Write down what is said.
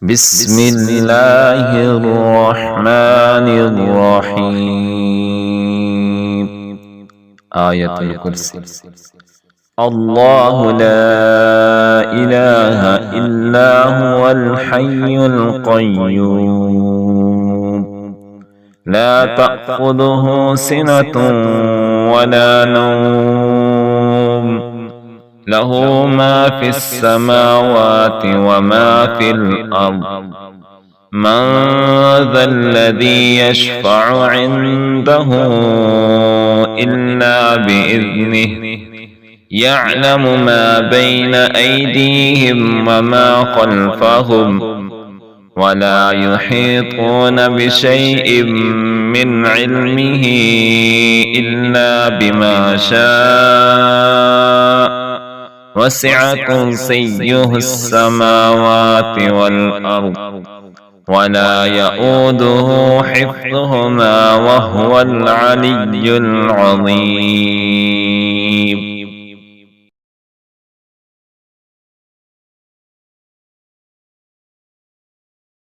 بسم الله الرحمن الرحيم. آية الكرسي. الله لا إله إلا هو الحي القيوم، لا تأخذه سنة ولا نوم، له ما في السماوات وما في الأرض. من ذا الذي يشفع عنده إلا بإذنه، يعلم ما بين أيديهم وما خلفهم، ولا يحيطون بشيء من علمه إلا بما شاء، وسع كرسيه السماوات والأرض، ولا يؤوده حفظهما وهو العلي العظيم.